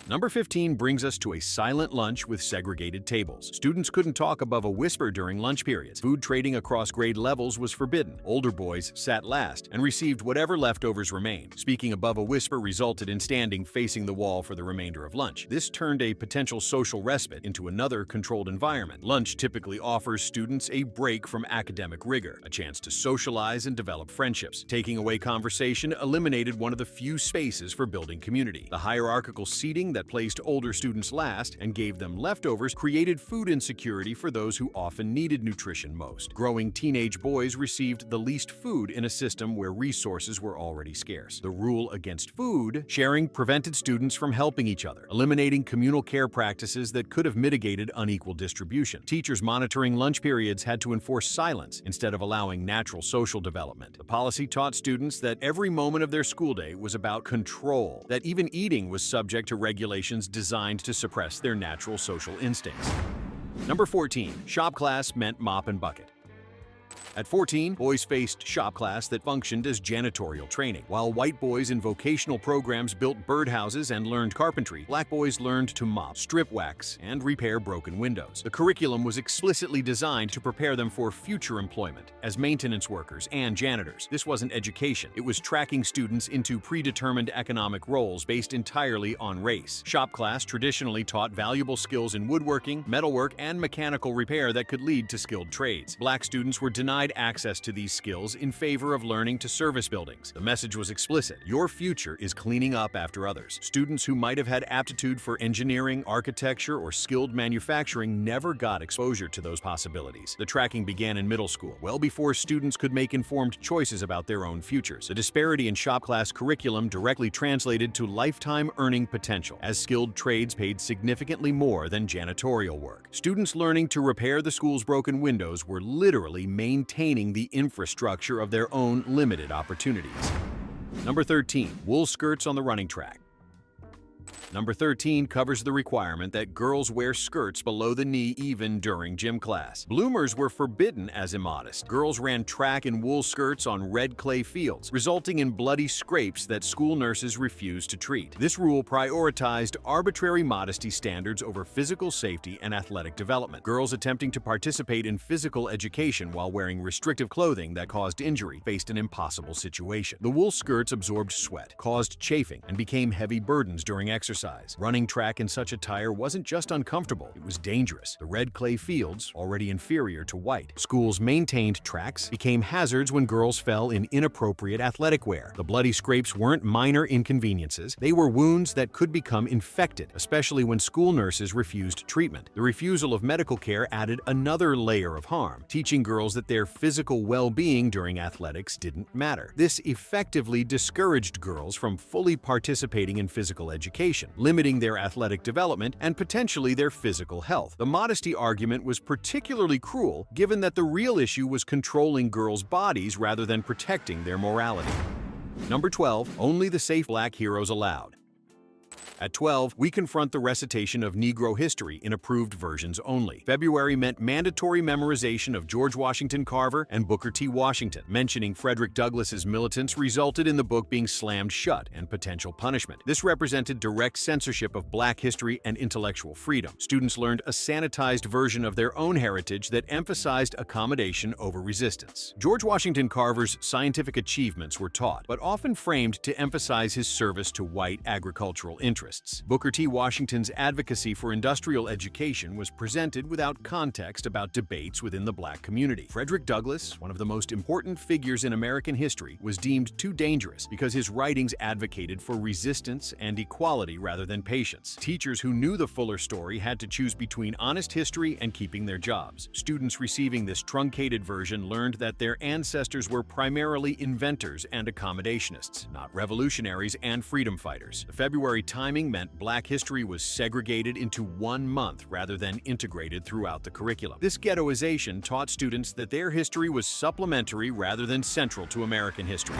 Number 15 brings us to a silent lunch with segregated tables. Students couldn't talk above a whisper during lunch periods. Food trading across grade levels was forbidden. Older boys sat last and received whatever leftovers remained. Speaking above a whisper resulted in standing facing the wall for the remainder of lunch. This turned a potential social respite into another controlled environment. Lunch typically offers students a break from academic rigor, a chance to socialize and develop friendships. Taking away conversation eliminated one of the few spaces for building community. The hierarchical seating that placed older students last and gave them leftovers created food insecurity for those who often needed nutrition most. Growing teenage boys received the least food in a system where resources were already scarce. The rule against food sharing prevented students from helping each other, eliminating communal care practices that could have mitigated unequal distribution. Teachers monitoring lunch periods had to enforce silence instead of allowing natural social development. The policy taught students that every moment of their school day was about control, that even eating was subject to regulations designed to suppress their natural social instincts. Number 14. Shop class meant mop and bucket. At 14, boys faced shop class that functioned as janitorial training. While white boys in vocational programs built birdhouses and learned carpentry, black boys learned to mop, strip wax, and repair broken windows. The curriculum was explicitly designed to prepare them for future employment as maintenance workers and janitors. This wasn't education. It was tracking students into predetermined economic roles based entirely on race. Shop class traditionally taught valuable skills in woodworking, metalwork, and mechanical repair that could lead to skilled trades. Black students were denied access to these skills in favor of learning to service buildings. The message was explicit: your future is cleaning up after others. Students who might have had aptitude for engineering, architecture, or skilled manufacturing never got exposure to those possibilities. The tracking began in middle school, well before students could make informed choices about their own futures. The disparity in shop class curriculum directly translated to lifetime earning potential, as skilled trades paid significantly more than janitorial work. Students learning to repair the school's broken windows were literally maintaining the infrastructure of their own limited opportunities. Number 13. Wool skirts on the running track. Number 13 covers the requirement that girls wear skirts below the knee even during gym class. Bloomers were forbidden as immodest. Girls ran track in wool skirts on red clay fields, resulting in bloody scrapes that school nurses refused to treat. This rule prioritized arbitrary modesty standards over physical safety and athletic development. Girls attempting to participate in physical education while wearing restrictive clothing that caused injury faced an impossible situation. The wool skirts absorbed sweat, caused chafing, and became heavy burdens during exercise. Running track in such attire wasn't just uncomfortable, it was dangerous. The red clay fields, already inferior to white. Schools maintained tracks became hazards when girls fell in inappropriate athletic wear. The bloody scrapes weren't minor inconveniences, they were wounds that could become infected, especially when school nurses refused treatment. The refusal of medical care added another layer of harm, teaching girls that their physical well-being during athletics didn't matter. This effectively discouraged girls from fully participating in physical education, limiting their athletic development and potentially their physical health. The modesty argument was particularly cruel, given that the real issue was controlling girls' bodies rather than protecting their morality. Number 12. Only the safe black heroes allowed. At 12, we confront the recitation of Negro history in approved versions only. February meant mandatory memorization of George Washington Carver and Booker T. Washington. Mentioning Frederick Douglass's militants resulted in the book being slammed shut and potential punishment. This represented direct censorship of black history and intellectual freedom. Students learned a sanitized version of their own heritage that emphasized accommodation over resistance. George Washington Carver's scientific achievements were taught, but often framed to emphasize his service to white agricultural interests. interests. Booker T. Washington's advocacy for industrial education was presented without context about debates within the black community. Frederick Douglass, one of the most important figures in American history, was deemed too dangerous because his writings advocated for resistance and equality rather than patience. Teachers who knew the fuller story had to choose between honest history and keeping their jobs. Students receiving this truncated version learned that their ancestors were primarily inventors and accommodationists, not revolutionaries and freedom fighters. The February timing meant Black history was segregated into 1 month rather than integrated throughout the curriculum. This ghettoization taught students that their history was supplementary rather than central to American history.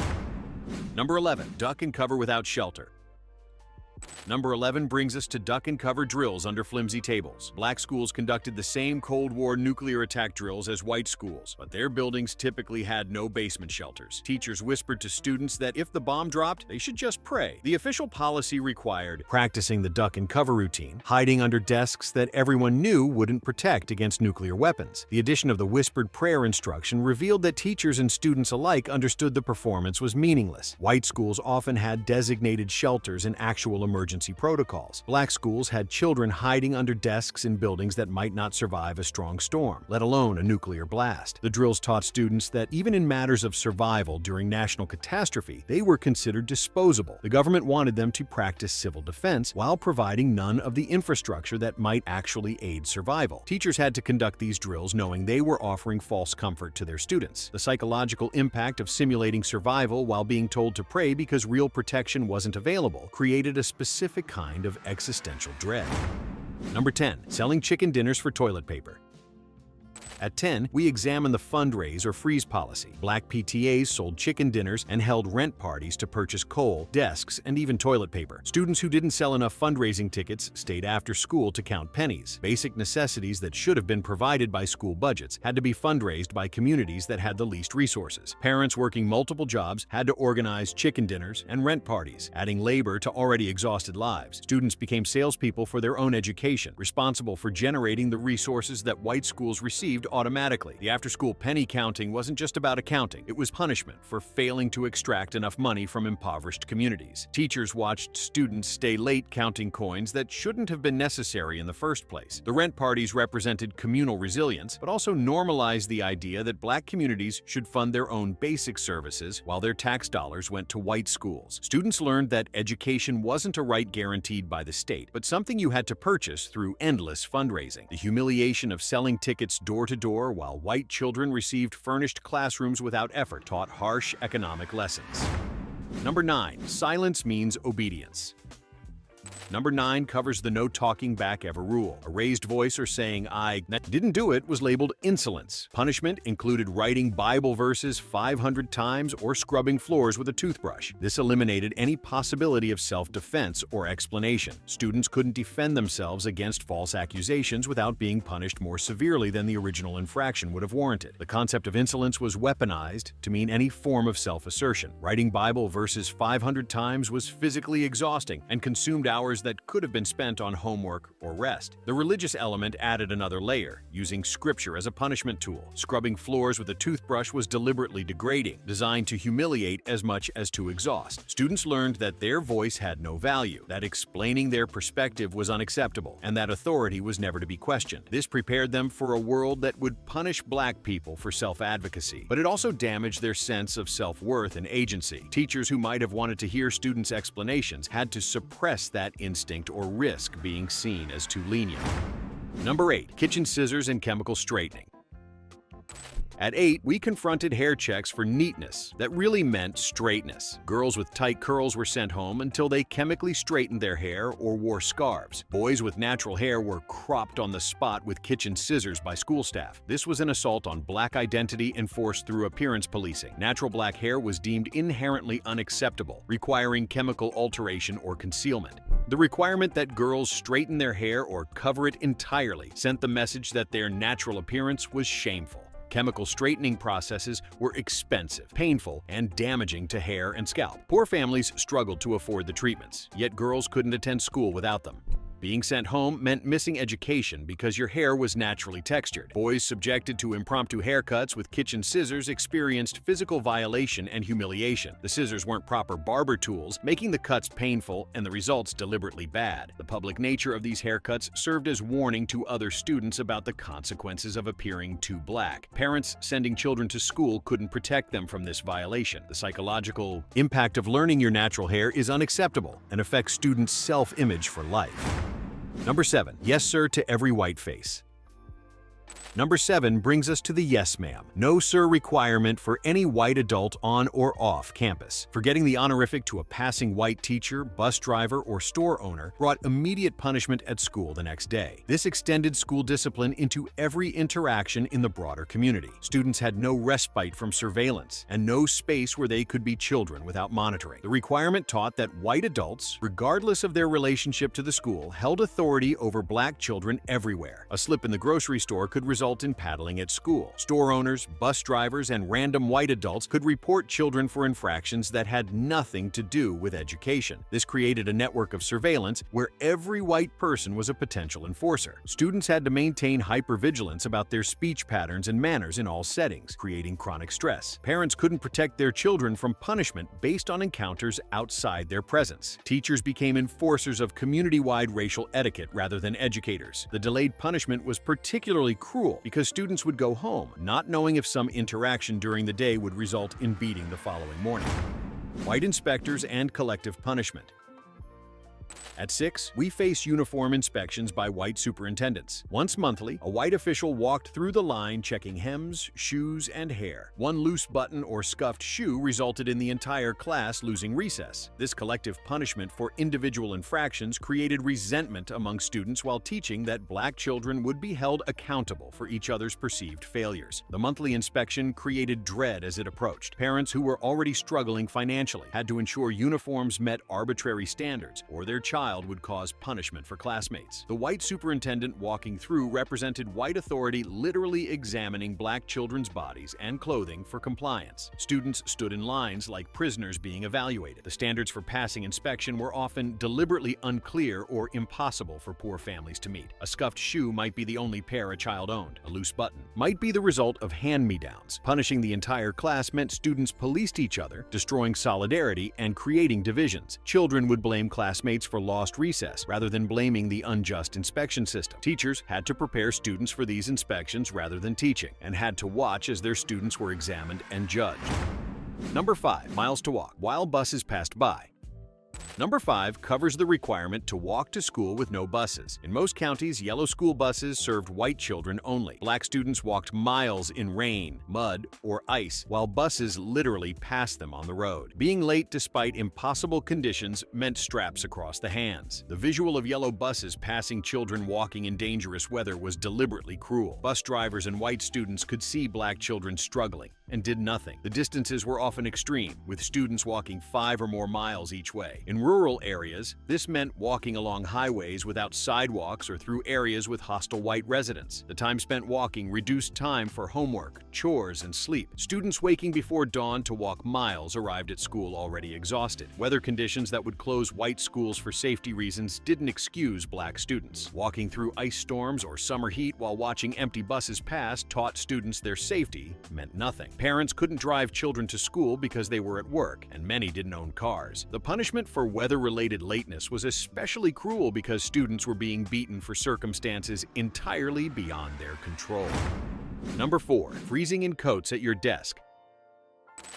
Number 11. Duck and cover without shelter. Number 11 brings us to duck and cover drills under flimsy tables. Black schools conducted the same Cold War nuclear attack drills as white schools, but their buildings typically had no basement shelters. Teachers whispered to students that if the bomb dropped, they should just pray. The official policy required practicing the duck and cover routine, hiding under desks that everyone knew wouldn't protect against nuclear weapons. The addition of the whispered prayer instruction revealed that teachers and students alike understood the performance was meaningless. White schools often had designated shelters and actual emergency protocols. Black schools had children hiding under desks in buildings that might not survive a strong storm, let alone a nuclear blast. The drills taught students that even in matters of survival during national catastrophe, they were considered disposable. The government wanted them to practice civil defense while providing none of the infrastructure that might actually aid survival. Teachers had to conduct these drills knowing they were offering false comfort to their students. The psychological impact of simulating survival while being told to pray because real protection wasn't available created a specific kind of existential dread. Number 10. Selling chicken dinners for toilet paper. At 10, we examine the fundraise or freeze policy. Black PTAs sold chicken dinners and held rent parties to purchase coal, desks, and even toilet paper. Students who didn't sell enough fundraising tickets stayed after school to count pennies. Basic necessities that should have been provided by school budgets had to be fundraised by communities that had the least resources. Parents working multiple jobs had to organize chicken dinners and rent parties, adding labor to already exhausted lives. Students became salespeople for their own education, responsible for generating the resources that white schools received automatically. The after-school penny counting wasn't just about accounting, it was punishment for failing to extract enough money from impoverished communities. Teachers watched students stay late counting coins that shouldn't have been necessary in the first place. The rent parties represented communal resilience, but also normalized the idea that Black communities should fund their own basic services while their tax dollars went to white schools. Students learned that education wasn't a right guaranteed by the state, but something you had to purchase through endless fundraising. The humiliation of selling tickets door to door while white children received furnished classrooms without effort taught harsh economic lessons. Number 9. Silence means obedience. Number 9 covers the no talking back ever rule. A raised voice or saying "I didn't do it" was labeled insolence. Punishment included writing Bible verses 500 times or scrubbing floors with a toothbrush. This eliminated any possibility of self-defense or explanation. Students couldn't defend themselves against false accusations without being punished more severely than the original infraction would have warranted. The concept of insolence was weaponized to mean any form of self-assertion. Writing Bible verses 500 times was physically exhausting and consumed hours that could have been spent on homework or rest. The religious element added another layer, using scripture as a punishment tool. Scrubbing floors with a toothbrush was deliberately degrading, designed to humiliate as much as to exhaust. Students learned that their voice had no value, that explaining their perspective was unacceptable, and that authority was never to be questioned. This prepared them for a world that would punish Black people for self-advocacy, but it also damaged their sense of self-worth and agency. Teachers who might have wanted to hear students' explanations had to suppress that instinct or risk being seen as too lenient. Number 8. Kitchen scissors and chemical straightening. At 8, we confronted hair checks for neatness that really meant straightness. Girls with tight curls were sent home until they chemically straightened their hair or wore scarves. Boys with natural hair were cropped on the spot with kitchen scissors by school staff. This was an assault on Black identity enforced through appearance policing. Natural Black hair was deemed inherently unacceptable, requiring chemical alteration or concealment. The requirement that girls straighten their hair or cover it entirely sent the message that their natural appearance was shameful. Chemical straightening processes were expensive, painful, and damaging to hair and scalp. Poor families struggled to afford the treatments, yet girls couldn't attend school without them. Being sent home meant missing education because your hair was naturally textured. Boys subjected to impromptu haircuts with kitchen scissors experienced physical violation and humiliation. The scissors weren't proper barber tools, making the cuts painful and the results deliberately bad. The public nature of these haircuts served as warning to other students about the consequences of appearing too black. Parents sending children to school couldn't protect them from this violation. The psychological impact of learning your natural hair is unacceptable and affects students' self-image for life. Number 7. Yes, sir to every white face. Number 7 brings us to the yes, ma'am, no, sir requirement for any white adult on or off campus. Forgetting the honorific to a passing white teacher, bus driver, or store owner brought immediate punishment at school the next day. This extended school discipline into every interaction in the broader community. Students had no respite from surveillance and no space where they could be children without monitoring. The requirement taught that white adults, regardless of their relationship to the school, held authority over black children everywhere. A slip in the grocery store could result in paddling at school. Store owners, bus drivers, and random white adults could report children for infractions that had nothing to do with education. This created a network of surveillance where every white person was a potential enforcer. Students had to maintain hypervigilance about their speech patterns and manners in all settings, creating chronic stress. Parents couldn't protect their children from punishment based on encounters outside their presence. Teachers became enforcers of community-wide racial etiquette rather than educators. The delayed punishment was particularly cruel because students would go home, not knowing if some interaction during the day would result in beating the following morning. White inspectors and collective punishment. At 6, we face uniform inspections by white superintendents. Once monthly, a white official walked through the line checking hems, shoes, and hair. One loose button or scuffed shoe resulted in the entire class losing recess. This collective punishment for individual infractions created resentment among students while teaching that black children would be held accountable for each other's perceived failures. The monthly inspection created dread as it approached. Parents who were already struggling financially had to ensure uniforms met arbitrary standards, or their child would cause punishment for classmates. The white superintendent walking through represented white authority literally examining black children's bodies and clothing for compliance. Students stood in lines like prisoners being evaluated. The standards for passing inspection were often deliberately unclear or impossible for poor families to meet. A scuffed shoe might be the only pair a child owned. A loose button might be the result of hand-me-downs. Punishing the entire class meant students policed each other, destroying solidarity and creating divisions. Children would blame classmates for lost recess rather than blaming the unjust inspection system. Teachers had to prepare students for these inspections rather than teaching, and had to watch as their students were examined and judged. Number 5. Miles to walk while buses passed by. Number 5 covers the requirement to walk to school with no buses. In most counties, yellow school buses served white children only. Black students walked miles in rain, mud, or ice, while buses literally passed them on the road. Being late despite impossible conditions meant straps across the hands. The visual of yellow buses passing children walking in dangerous weather was deliberately cruel. Bus drivers and white students could see black children struggling and did nothing. The distances were often extreme, with students walking 5 or more miles each way. In rural areas, this meant walking along highways without sidewalks or through areas with hostile white residents. The time spent walking reduced time for homework, chores, and sleep. Students waking before dawn to walk miles arrived at school already exhausted. Weather conditions that would close white schools for safety reasons didn't excuse black students. Walking through ice storms or summer heat while watching empty buses pass taught students their safety meant nothing. Parents couldn't drive children to school because they were at work, and many didn't own cars. The punishment for weather-related lateness was especially cruel because students were being beaten for circumstances entirely beyond their control. Number 4. Freezing in coats at your desk.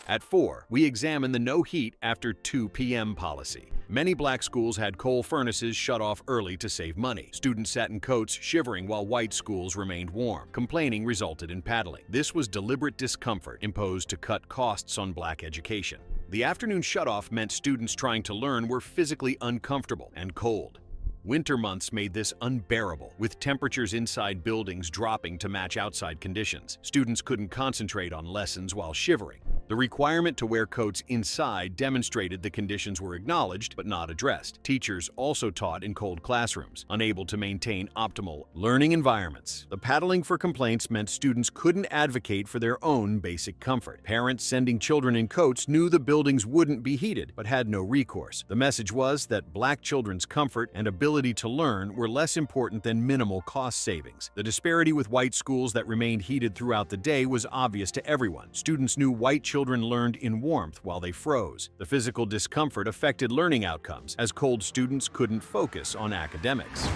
At 4, we examine the no heat after 2 p.m. policy. Many black schools had coal furnaces shut off early to save money. Students sat in coats shivering while white schools remained warm. Complaining resulted in paddling. This was deliberate discomfort imposed to cut costs on black education. The afternoon shutoff meant students trying to learn were physically uncomfortable and cold. Winter months made this unbearable, with temperatures inside buildings dropping to match outside conditions. Students couldn't concentrate on lessons while shivering. The requirement to wear coats inside demonstrated the conditions were acknowledged but not addressed. Teachers also taught in cold classrooms, unable to maintain optimal learning environments. The paddling for complaints meant students couldn't advocate for their own basic comfort. Parents sending children in coats knew the buildings wouldn't be heated, but had no recourse. The message was that black children's comfort and ability to learn were less important than minimal cost savings. The disparity with white schools that remained heated throughout the day was obvious to everyone. Students knew white children learned in warmth while they froze. The physical discomfort affected learning outcomes, as cold students couldn't focus on academics.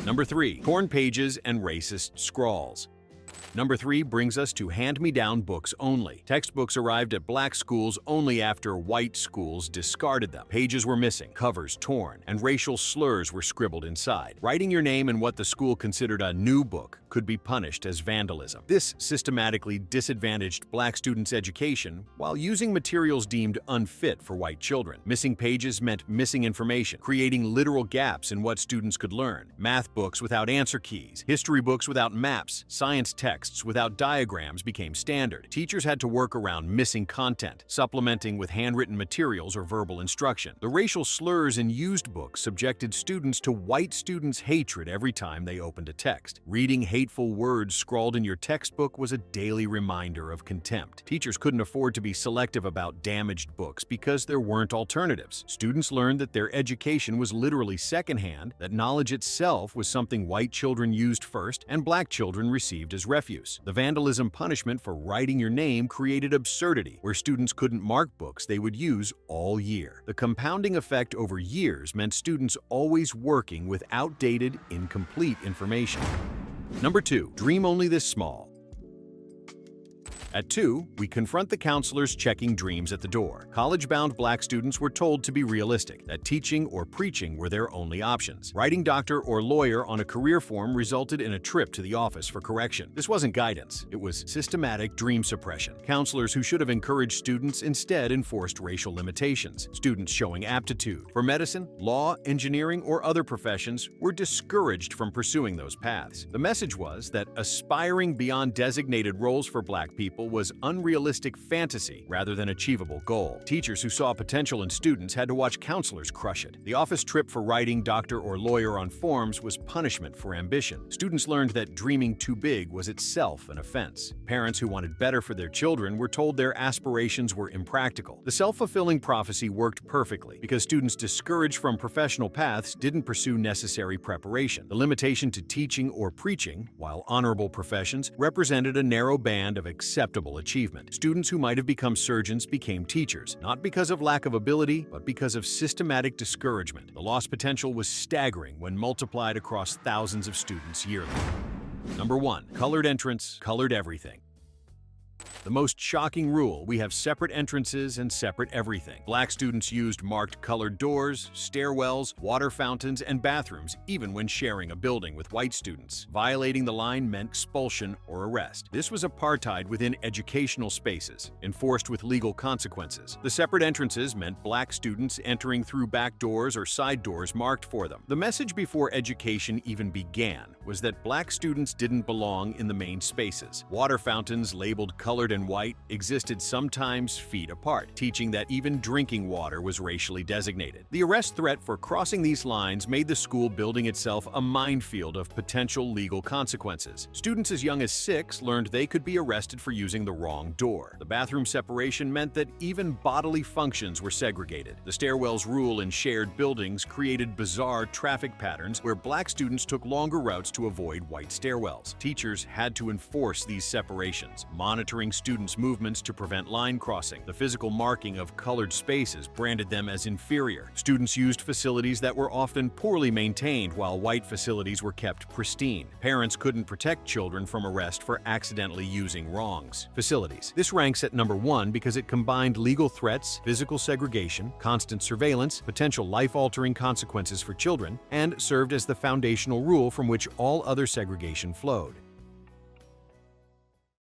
Number 3. Torn pages and racist scrawls. Number 3 brings us to hand-me-down books only. Textbooks arrived at black schools only after white schools discarded them. Pages were missing, covers torn, and racial slurs were scribbled inside. Writing your name in what the school considered a new book could be punished as vandalism. This systematically disadvantaged black students' education while using materials deemed unfit for white children. Missing pages meant missing information, creating literal gaps in what students could learn. Math books without answer keys, history books without maps, science texts without diagrams became standard. Teachers had to work around missing content, supplementing with handwritten materials or verbal instruction. The racial slurs in used books subjected students to white students' hatred every time they opened a text. Reading hateful words scrawled in your textbook was a daily reminder of contempt. Teachers couldn't afford to be selective about damaged books because there weren't alternatives. Students learned that their education was literally secondhand, that knowledge itself was something white children used first and black children received as refuse. The vandalism punishment for writing your name created absurdity, where students couldn't mark books they would use all year. The compounding effect over years meant students always working with outdated, incomplete information. Number 2. Dream only this small. At 2, we confront the counselors checking dreams at the door. College-bound black students were told to be realistic, that teaching or preaching were their only options. Writing doctor or lawyer on a career form resulted in a trip to the office for correction. This wasn't guidance, it was systematic dream suppression. Counselors who should have encouraged students instead enforced racial limitations. Students showing aptitude for medicine, law, engineering, or other professions were discouraged from pursuing those paths. The message was that aspiring beyond designated roles for black people was unrealistic fantasy rather than achievable goal. Teachers who saw potential in students had to watch counselors crush it. The office trip for writing doctor or lawyer on forms was punishment for ambition. Students learned that dreaming too big was itself an offense. Parents who wanted better for their children were told their aspirations were impractical. The self-fulfilling prophecy worked perfectly because students discouraged from professional paths didn't pursue necessary preparation. The limitation to teaching or preaching, while honorable professions, represented a narrow band of acceptable achievement. Students who might have become surgeons became teachers, not because of lack of ability, but because of systematic discouragement. The lost potential was staggering when multiplied across thousands of students yearly. Number 1. Colored entrance, colored everything. The most shocking rule: we have separate entrances and separate everything. Black students used marked colored doors, stairwells, water fountains, and bathrooms even when sharing a building with white students. Violating the line meant expulsion or arrest. This was apartheid within educational spaces, enforced with legal consequences. The separate entrances meant black students entering through back doors or side doors marked for them. The message before education even began was that black students didn't belong in the main spaces. Water fountains labeled colored and white existed sometimes feet apart, teaching that even drinking water was racially designated. The arrest threat for crossing these lines made the school building itself a minefield of potential legal consequences. Students as young as 6 learned they could be arrested for using the wrong door. The bathroom separation meant that even bodily functions were segregated. The stairwells rule in shared buildings created bizarre traffic patterns where black students took longer routes to avoid white stairwells. Teachers had to enforce these separations, monitoring students' movements to prevent line crossing. The physical marking of colored spaces branded them as inferior. Students used facilities that were often poorly maintained, while white facilities were kept pristine. Parents couldn't protect children from arrest for accidentally using wrongs. Facilities. This ranks at number 1 because it combined legal threats, physical segregation, constant surveillance, potential life-altering consequences for children, and served as the foundational rule from which all other segregation flowed.